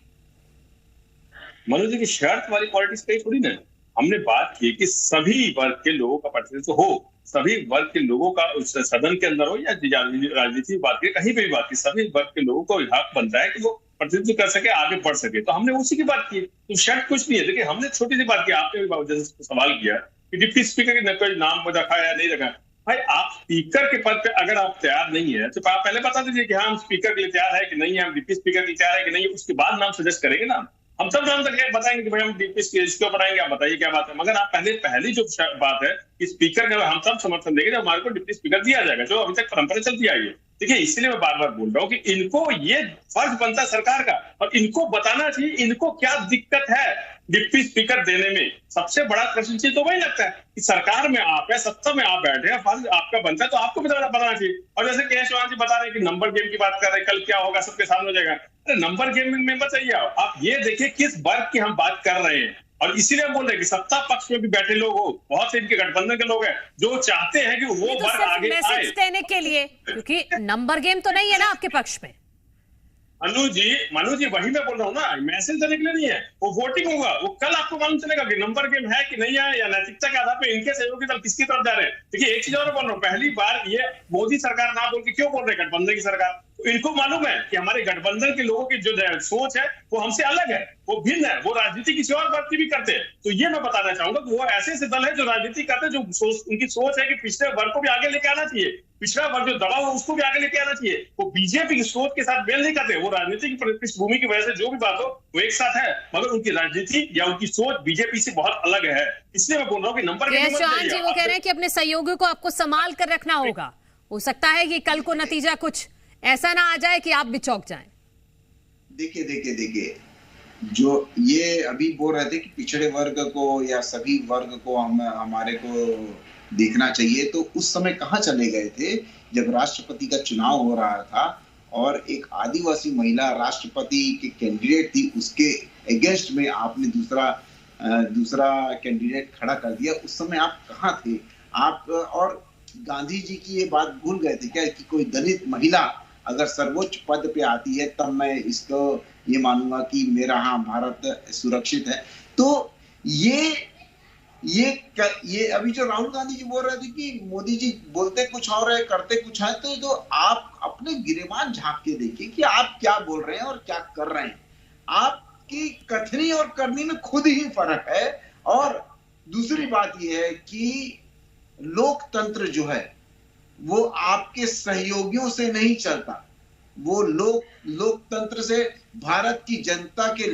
मनोज जी की शर्त वाली पॉलिटिक्स पे थोड़ी ना, हमने बात की कि सभी वर्ग के लोगों का प्रतिनिधित्व हो, सभी वर्ग के लोगों का उस सदन के अंदर हो या राजनीति बात की, कहीं पे भी बात की, सभी वर्ग के लोगों को हक बनता है कि वो प्रतिनिधित्व कर सके, आगे बढ़ सके। तो हमने उसी की बात की, तो शर्त कुछ नहीं है। देखिए, हमने छोटी सी बात की, आपने भी जैसे सवाल किया कि डिप्टी स्पीकर के कोई नाम को रखा या नहीं रखा। भाई, आप स्पीकर के पद पे अगर आप तैयार नहीं है तो आप पहले बता दीजिए कि हाँ, हम स्पीकर के लिए तैयार है कि नहीं है, हम डिप्टी स्पीकर के लिए तैयार है कि नहीं है, उसके बाद नाम सजेस्ट करेंगे ना। हम सब नाम तक बताएंगे कि भाई हम डिप्टी इसको बनाएंगे, आप बताइए क्या बात है। मगर आप पहली जो बात है कि स्पीकर का हम सब समर्थन देंगे जब हमारे को डिप्टी स्पीकर दिया जाएगा, जो अभी तक परंपरा चलती आई है। देखिए, इसलिए मैं बार बार बोल रहा हूँ कि इनको ये फर्ज बनता है सरकार का, और इनको बताना चाहिए इनको क्या दिक्कत है डिप्टी स्पीकर देने में। सबसे बड़ा प्रश्न चीज तो वही लगता है कि सरकार में आप है, सत्ता में आप बैठे हैं, फर्ज आपका बनता है, तो आपको भी बताना चाहिए। और जैसे के चौहान जी बता रहे हैं कि नंबर गेम की बात कर रहे हैं, कल क्या होगा सबके सामने हो जाएगा। अरे नंबर गेम में बताइए, आप ये देखिए किस वर्ग की हम बात कर रहे हैं। और इसीलिए हम बोल रहे हैं कि सत्ता पक्ष में भी बैठे लोग हो, बहुत से इनके गठबंधन के लोग हैं जो चाहते हैं कि वो वर्ग आगे आए। मैसेज देने के लिए, क्योंकि नंबर गेम तो नहीं है ना आपके पक्ष में। मनु जी वही मैं बोल रहा हूँ ना, मैसेज देने के लिए नहीं है, वो वोटिंग होगा, वो कल आपको मालूम चलेगा कि नंबर गेम है कि नहीं है, या नैतिकता के आधार पे इनके सहयोगी दल किसकी तरफ जा रहे हैं। देखिए एक चीज और बोल रहा हूँ, पहली बार ये मोदी सरकार ना बोल के क्यों बोल रहे हैं गठबंधन की सरकार, तो इनको मालूम है कि हमारे गठबंधन के लोगों की जो सोच है वो हमसे अलग है, वो भिन्न है, वो राजनीति किसी और वर्ग की भी करते हैं। तो ये मैं बताना चाहूंगा कि वो ऐसे दल है जो राजनीति करते हैं, जो उनकी सोच है कि पिछड़े वर्ग को भी आगे लेके आना चाहिए, पिछड़ा वर्ग जो दबा हुआ उसको भी आगे लेके आना चाहिए। वो बीजेपी की सोच के साथ मेल नहीं करते, वो राजनीति की पृष्ठभूमि की वजह से जो भी बात हो वो एक साथ है, मगर उनकी राजनीति या उनकी सोच बीजेपी से बहुत अलग है। इसलिए मैं बोल रहा हूँ कि नंबर चौहान जी वो कह रहे हैं कि अपने सहयोगियों को आपको संभाल कर रखना होगा, हो सकता है कि कल को नतीजा कुछ ऐसा ना आ जाए कि आप भी चौंक जाएं। देखिए जो ये अभी बोल रहे थे कि पिछड़े वर्ग को या सभी वर्ग को हमारे को देखना चाहिए, तो उस समय कहाँ चले गए थे जब राष्ट्रपति का चुनाव हो रहा था और एक आदिवासी महिला राष्ट्रपति के कैंडिडेट थी, उसके अगेंस्ट में आपने दूसरा कैंडिडेट खड़ा कर दिया। उस समय आप कहाँ थे? आप और गांधी जी की ये बात भूल गए थे क्या कि कोई दलित महिला अगर सर्वोच्च पद पे आती है तब मैं इसको ये मानूंगा कि मेरा भारत सुरक्षित है। तो ये अभी जो राहुल गांधी जी बोल रहे थे कि मोदी जी बोलते कुछ और है करते कुछ है, तो आप अपने गिरेबान झांक के देखिए कि आप क्या बोल रहे हैं और क्या कर रहे हैं। आपकी कथनी और करनी में खुद ही फर्क है। और दूसरी बात यह है कि लोकतंत्र जो है वो आपके सहयोगियों से नहीं चलता, वो लोकतंत्र से भारत की जनता के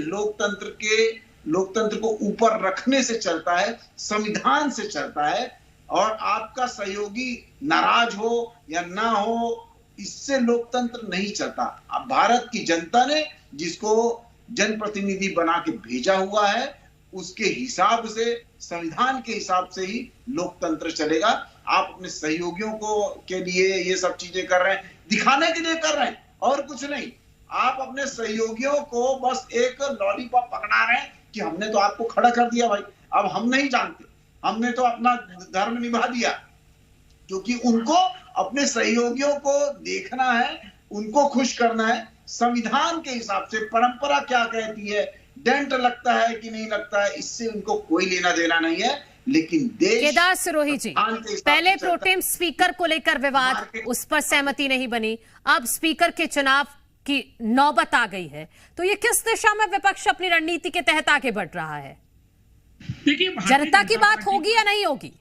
लोकतंत्र को ऊपर रखने से चलता है, संविधान से चलता है। और आपका सहयोगी नाराज हो या ना हो, इससे लोकतंत्र नहीं चलता। अब भारत की जनता ने जिसको जनप्रतिनिधि बना के भेजा हुआ है, उसके हिसाब से, संविधान के हिसाब से ही लोकतंत्र चलेगा। आप अपने सहयोगियों के लिए ये सब चीजें कर रहे हैं, दिखाने के लिए कर रहे हैं और कुछ नहीं। आप अपने सहयोगियों को बस एक लॉलीपॉप पकड़ा रहे हैं कि हमने तो आपको खड़ा कर दिया भाई, अब हम नहीं जानते, हमने तो अपना धर्म निभा दिया। क्योंकि उनको अपने सहयोगियों को देखना है, उनको खुश करना है, संविधान के हिसाब से परंपरा क्या कहती है, डेंट लगता है कि नहीं लगता है, इससे उनको कोई लेना देना नहीं है। लेकिन देश केदार सिरोही जी, पहले प्रोटेम स्पीकर को लेकर विवाद, उस पर सहमति नहीं बनी, अब स्पीकर के चुनाव की नौबत आ गई है, तो ये किस दिशा में विपक्ष अपनी रणनीति के तहत आगे बढ़ रहा है? देखिए जनता की बात होगी या नहीं होगी?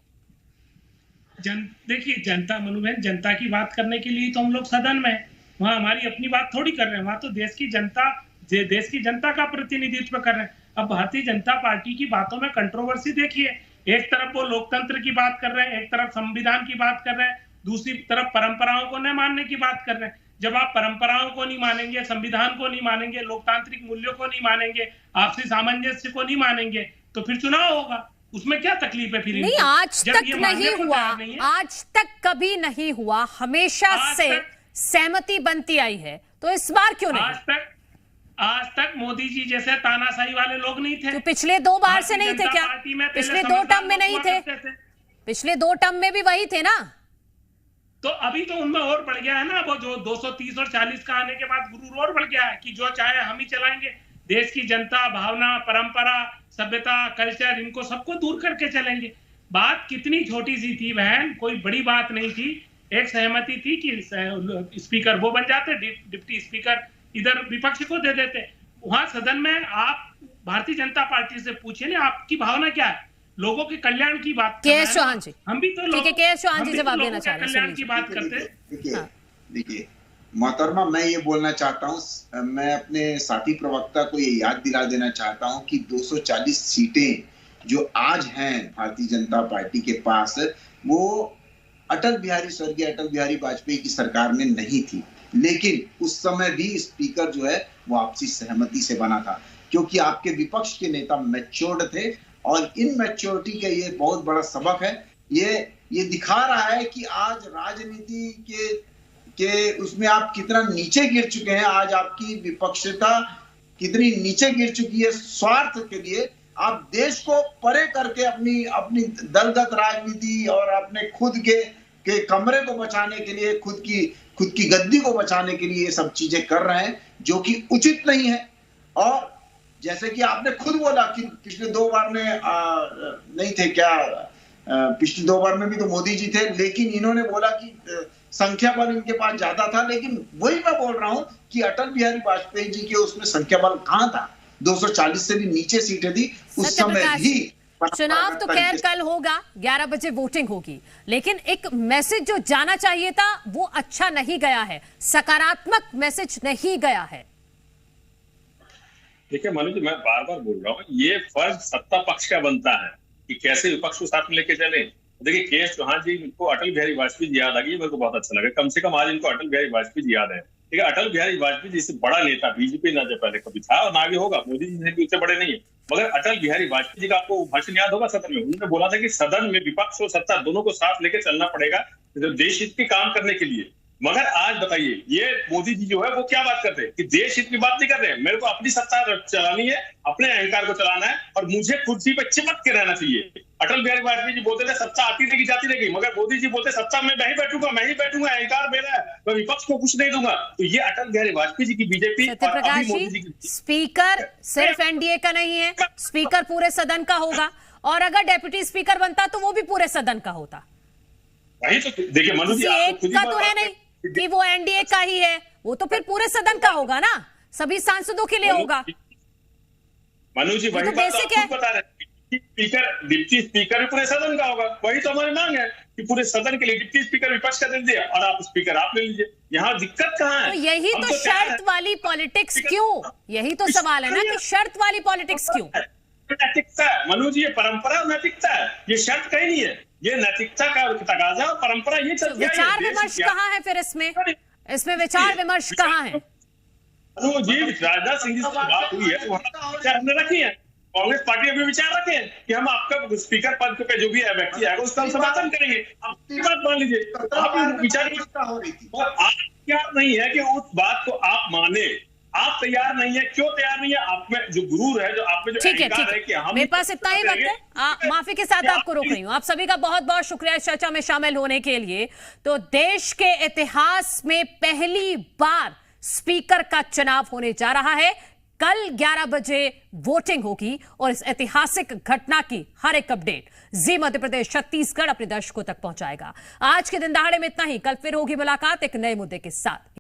देखिए जनता मनोबहन, जनता की बात करने के लिए तो हम लोग सदन में, वहां हमारी अपनी बात थोड़ी कर रहे हैं, वहां तो देश की जनता का प्रतिनिधित्व कर रहे हैं। अब भारतीय जनता पार्टी की बातों में कंट्रोवर्सी देखिए, एक तरफ वो लोकतंत्र की बात कर रहे हैं, एक तरफ संविधान की बात कर रहे हैं, दूसरी तरफ परंपराओं को न मानने की बात कर रहे हैं। जब आप परंपराओं को नहीं मानेंगे, संविधान को नहीं मानेंगे, लोकतांत्रिक मूल्यों को नहीं मानेंगे, आपसी सामंजस्य को नहीं मानेंगे, तो फिर चुनाव होगा, उसमें क्या तकलीफ है? फिर नहीं, आज तक नहीं हुआ, आज तक कभी नहीं हुआ, हमेशा से सहमति बनती आई है, तो इस बार क्यों नहीं? आज तक मोदी जी जैसे तानाशाही वाले लोग नहीं थे। तो पिछले 2 बार से नहीं थे क्या? पिछले 2 टर्म में नहीं थे? पिछले 2 टर्म में भी वही थे ना? तो अभी तो उनमें और बढ़ गया है ना, वो जो 230 और 40 का आने के बाद गुरूर और बढ़ गया है कि जो चाहे हम ही चलाएंगे। देश की जनता, भावना, परंपरा, सभ्यता, कल्चर, इनको सबको दूर करके चलेंगे। बात कितनी छोटी सी थी बहन, कोई बड़ी बात नहीं थी। एक सहमति थी कि स्पीकर वो बन जाते, डिप्टी स्पीकर इधर विपक्ष को दे देते। वहां सदन में आप भारतीय जनता पार्टी से पूछिए ना, आपकी भावना क्या है? लोगों के कल्याण की बात के एस चौहान जी, हम भी तो ठीक है, के एस चौहान जी जवाब देना चाह रहे हैं, कल्याण की बात करते। देखिए मोहतरमा, मैं ये बोलना चाहता हूँ, मैं अपने साथी प्रवक्ता को ये याद दिला देना चाहता हूँ कि 240 सीटें जो आज हैं भारतीय जनता पार्टी के पास, वो स्वर्गीय अटल बिहारी वाजपेयी की सरकार में नहीं थी। लेकिन उस समय भी स्पीकर जो है वो आपसी सहमति से बना था, क्योंकि आपके विपक्ष के नेता मैच्योर्ड थे। और इन मैच्योरिटी का ये बहुत बड़ा सबक है। ये दिखा रहा है कि आज राजनीति के उसमें आप कितना नीचे गिर चुके हैं। आज आपकी विपक्षता कितनी नीचे गिर चुकी है। स्वार्थ के लिए आप देश को परे करके अपनी दलगत राजनीति और अपने खुद के कमरे को बचाने के लिए, खुद की गद्दी को बचाने के लिए ये सब चीजें कर रहे हैं, जो कि उचित नहीं है। और जैसे कि आपने खुद बोला कि पिछले 2 बार में नहीं थे क्या, पिछले 2 बार में भी तो मोदी जी थे, लेकिन इन्होंने बोला कि संख्या बल इनके पास ज्यादा था। लेकिन वही मैं बोल रहा हूं कि अटल बिहारी वाजपेयी जी के उसमें संख्या बल कहां था? 240 से भी नीचे सीटें थी उस समय भी। चुनाव तो खैर कल होगा, 11 बजे वोटिंग होगी, लेकिन एक मैसेज जो जाना चाहिए था वो अच्छा नहीं गया है, सकारात्मक मैसेज नहीं गया है। देखिए मनु जी, मैं बार बार बोल रहा हूँ, ये फर्ज सत्ता पक्ष का बनता है कि कैसे विपक्ष को साथ में लेके चले। देखिए के.एस. चौहान जी को अटल बिहारी वाजपेयी जी याद आ गई, मेरे को बहुत अच्छा लगा। कम से कम आज इनको अटल बिहारी वाजपेयी जी याद है। ठीक है, अटल बिहारी वाजपेयी जी से बड़ा नेता बीजेपी ना जो पहले कभी था और ना आगे होगा, मोदी जी से भी उससे बड़े नहीं है, मगर अटल बिहारी वाजपेयी जी का आपको भाषण याद होगा सदन में। उन्होंने बोला था कि सदन में विपक्ष और सत्ता दोनों को साथ लेकर चलना पड़ेगा देश हित के काम करने के लिए। मगर आज बताइए, ये मोदी जी जो है वो क्या बात करते हैं कि देश हित की बात नहीं कर रहे हैं। मेरे को अपनी सत्ता चलानी है, अपने अहंकार को चलाना है और मुझे कुर्सी पे चिपक के रहना चाहिए। अटल बिहारी वाजपेयी जी बोलते थे सत्ता आती रहेगी जाती रहेगी, मगर मोदी जी बोलते सत्ता में मैं ही बैठूंगा, मैं ही बैठूंगा, अहंकार मेरा है, मैं विपक्ष को कुछ नहीं दूंगा। तो ये अटल बिहारी वाजपेयी जी की बीजेपी और अभी मोदी जी की। स्पीकर सिर्फ एनडीए का नहीं है, स्पीकर पूरे सदन का होगा, और अगर डेप्यूटी स्पीकर बनता तो वो भी पूरे सदन का होता। वही तो देखिए मनु जी, एक का तो है नहीं कि वो एनडीए का ही है, वो तो फिर पूरे सदन का होगा ना, सभी सांसदों के लिए होगा। मनु जी वही बात आप बता रहे हैं, स्पीकर डिप्टी स्पीकर भी पूरे सदन का होगा। वही तो हमारी मांग है कि पूरे सदन के लिए डिप्टी स्पीकर विपक्ष का दे दीजिए और आप स्पीकर आप ले लीजिए। यहाँ दिक्कत कहाँ है? तो यही तो शर्त वाली पॉलिटिक्स क्यों, यही तो सवाल है ना कि शर्त वाली पॉलिटिक्स क्यों? नैतिकता है मनु जी, ये परंपरा और नैतिकता है, ये शर्त कहीं नहीं है, ये नैतिकता का तकाजा और परंपरा ये चलती है। विचार विमर्श कहाँ है फिर इसमें विचार विमर्श कहाँ है? मनु जी, राजनाथ सिंह जी से बात हुई है, हमने रखी है, कांग्रेस पार्टी अभी विचार रखे हैं कि हम आपका स्पीकर पद पे जो भी व्यक्ति आएगा उसका हम समर्थन करेंगे। आप बात मान लीजिए, आप विचार हो रही थी और आप तैयार नहीं है कि उस बात को आप माने, आप तैयार नहीं है। क्यों तैयार नहीं है? आप में जो गुरूर है, जो आप में जो अहंकार है कि हम, मेरे पास इतना ही वक्त है, माफी के साथ आपको रोक रही हूँ। आप सभी का बहुत बहुत शुक्रिया इस चर्चा में शामिल होने के लिए। तो देश के इतिहास में पहली बार स्पीकर का चुनाव होने जा रहा है। कल 11 बजे वोटिंग होगी और इस ऐतिहासिक घटना की हर एक अपडेट जी मध्य प्रदेश छत्तीसगढ़ अपने दर्शकों तक पहुंचाएगा। आज के दिन दहाड़े में इतना ही, कल फिर होगी मुलाकात एक नए मुद्दे के साथ।